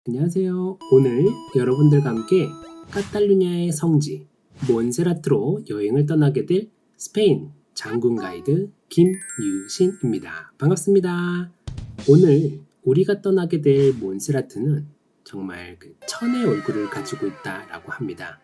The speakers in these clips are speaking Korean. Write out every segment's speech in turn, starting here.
안녕하세요. 오늘 여러분들과 함께 카탈루냐의 성지 몬세라트로 여행을 떠나게 될 스페인 장군 가이드 김유신입니다. 반갑습니다. 오늘 우리가 떠나게 될 몬세라트는 정말 그 천의 얼굴을 가지고 있다라고 합니다.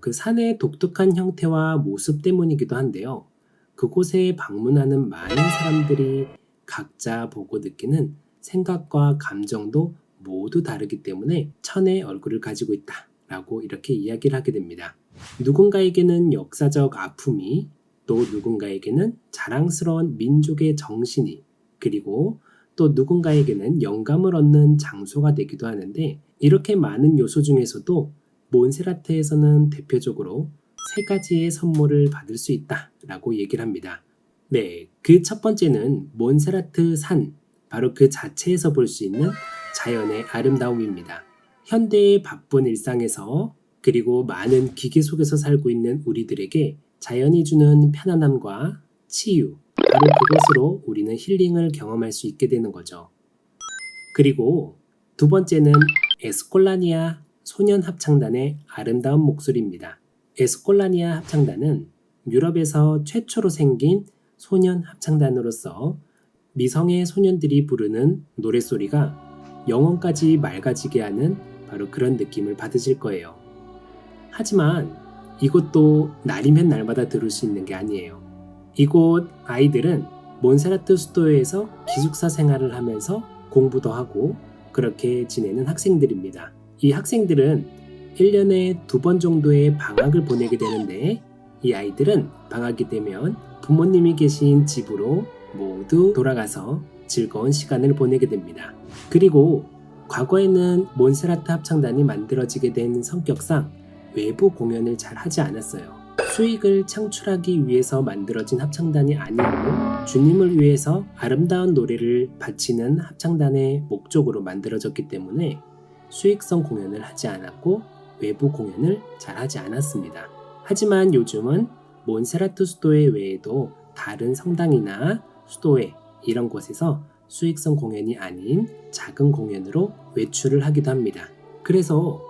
그 산의 독특한 형태와 모습 때문이기도 한데요. 그곳에 방문하는 많은 사람들이 각자 보고 느끼는 생각과 감정도 모두 다르기 때문에 천의 얼굴을 가지고 있다라고 이렇게 이야기를 하게 됩니다. 누군가에게는 역사적 아픔이, 또 누군가에게는 자랑스러운 민족의 정신이, 그리고 또 누군가에게는 영감을 얻는 장소가 되기도 하는데, 이렇게 많은 요소 중에서도 몬세라트에서는 대표적으로 세 가지의 선물을 받을 수 있다라고 얘기를 합니다. 네, 그 첫 번째는 몬세라트 산, 바로 그 자체에서 볼 수 있는 자연의 아름다움입니다. 현대의 바쁜 일상에서, 그리고 많은 기계 속에서 살고 있는 우리들에게 자연이 주는 편안함과 치유, 바로 그것으로 우리는 힐링을 경험할 수 있게 되는 거죠. 그리고 두 번째는 에스콜라니아 소년 합창단의 아름다운 목소리입니다. 에스콜라니아 합창단은 유럽에서 최초로 생긴 소년 합창단으로서 미성의 소년들이 부르는 노랫소리가 영혼까지 맑아지게 하는 바로 그런 느낌을 받으실 거예요. 하지만 이것도 날이면 날마다 들을 수 있는 게 아니에요. 이곳 아이들은 몬세라트 수도에서 기숙사 생활을 하면서 공부도 하고 그렇게 지내는 학생들입니다. 이 학생들은 1년에 2번 정도의 방학을 보내게 되는데, 이 아이들은 방학이 되면 부모님이 계신 집으로 모두 돌아가서 즐거운 시간을 보내게 됩니다. 그리고 과거에는 몬세라트 합창단이 만들어지게 된 성격상 외부 공연을 잘 하지 않았어요. 수익을 창출하기 위해서 만들어진 합창단이 아니고 주님을 위해서 아름다운 노래를 바치는 합창단의 목적으로 만들어졌기 때문에 수익성 공연을 하지 않았고 외부 공연을 잘 하지 않았습니다. 하지만 요즘은 몬세라트 수도회 외에도 다른 성당이나 수도회 이런 곳에서 수익성 공연이 아닌 작은 공연으로 외출을 하기도 합니다. 그래서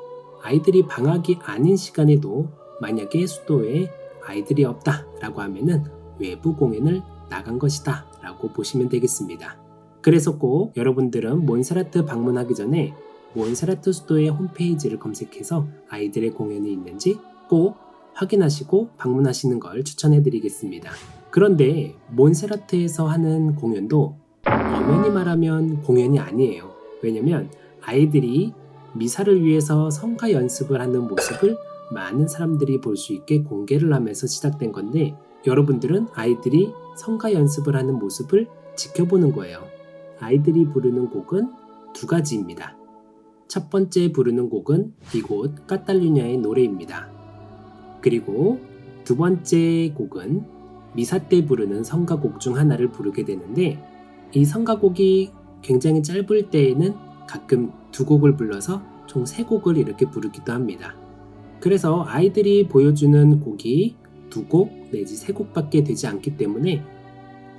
아이들이 방학이 아닌 시간에도 만약에 수도에 아이들이 없다라고 하면은 외부 공연을 나간 것이다 라고 보시면 되겠습니다. 그래서 꼭 여러분들은 몬세라트 방문하기 전에 몬세라트 수도의 홈페이지를 검색해서 아이들의 공연이 있는지 꼭 확인하시고 방문하시는 걸 추천해 드리겠습니다. 그런데 몬세라트에서 하는 공연도 엄연히 말하면 공연이 아니에요. 왜냐면 아이들이 미사를 위해서 성가 연습을 하는 모습을 많은 사람들이 볼 수 있게 공개를 하면서 시작된 건데, 여러분들은 아이들이 성가 연습을 하는 모습을 지켜보는 거예요. 아이들이 부르는 곡은 두 가지입니다. 첫 번째 부르는 곡은 이곳 카탈루냐의 노래입니다. 그리고 두 번째 곡은 미사 때 부르는 성가곡 중 하나를 부르게 되는데, 이 성가곡이 굉장히 짧을 때에는 가끔 두 곡을 불러서 총 세 곡을 이렇게 부르기도 합니다. 그래서 아이들이 보여주는 곡이 두 곡 내지 세 곡밖에 되지 않기 때문에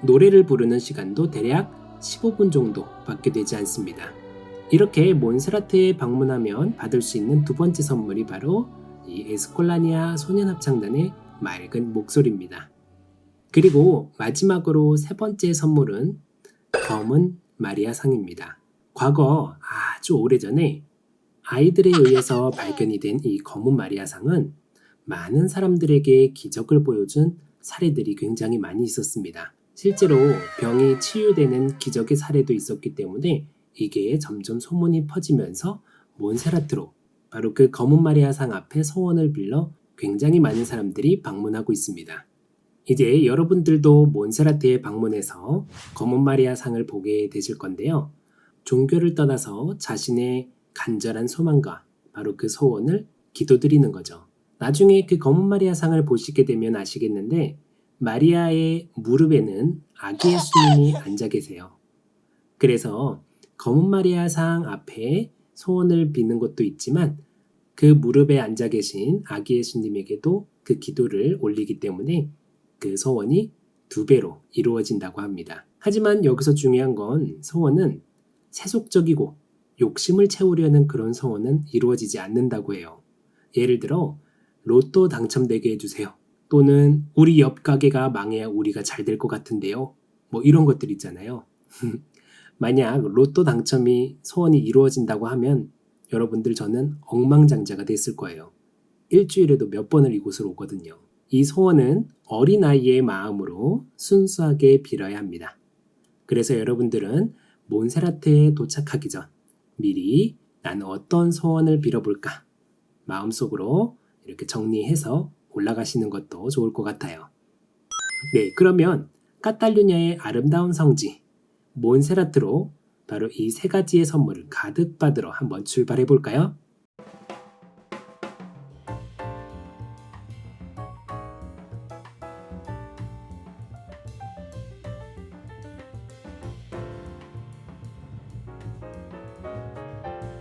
노래를 부르는 시간도 대략 15분 정도밖에 되지 않습니다. 이렇게 몬세라트에 방문하면 받을 수 있는 두 번째 선물이 바로 이 에스콜라니아 소년합창단의 맑은 목소리입니다. 그리고 마지막으로 세 번째 선물은 검은 마리아상입니다. 과거 아주 오래전에 아이들에 의해서 발견이 된 이 검은 마리아상은 많은 사람들에게 기적을 보여준 사례들이 굉장히 많이 있었습니다. 실제로 병이 치유되는 기적의 사례도 있었기 때문에 이게 점점 소문이 퍼지면서 몬세라트로, 바로 그 검은 마리아상 앞에 소원을 빌러 굉장히 많은 사람들이 방문하고 있습니다. 이제 여러분들도 몬세라트에 방문해서 검은 마리아상을 보게 되실 건데요. 종교를 떠나서 자신의 간절한 소망과 바로 그 소원을 기도드리는 거죠. 나중에 그 검은 마리아상을 보시게 되면 아시겠는데, 마리아의 무릎에는 아기 예수님이 앉아 계세요. 그래서 검은 마리아상 앞에 소원을 비는 것도 있지만 그 무릎에 앉아 계신 아기 예수님에게도 그 기도를 올리기 때문에 그 소원이 2배로 이루어진다고 합니다. 하지만 여기서 중요한 건 소원은 세속적이고 욕심을 채우려는 그런 소원은 이루어지지 않는다고 해요. 예를 들어 로또 당첨되게 해주세요. 또는 우리 옆 가게가 망해야 우리가 잘 될 것 같은데요. 뭐 이런 것들 있잖아요. 만약 로또 당첨이 소원이 이루어진다고 하면 여러분들 저는 억만장자가 됐을 거예요. 일주일에도 몇 번을 이곳으로 오거든요. 이 소원은 어린아이의 마음으로 순수하게 빌어야 합니다. 그래서 여러분들은 몬세라트에 도착하기 전 미리 나는 어떤 소원을 빌어볼까? 마음속으로 이렇게 정리해서 올라가시는 것도 좋을 것 같아요. 네, 그러면 카탈루냐의 아름다운 성지 몬세라트로 바로 이 세 가지의 선물을 가득 받으러 한번 출발해 볼까요?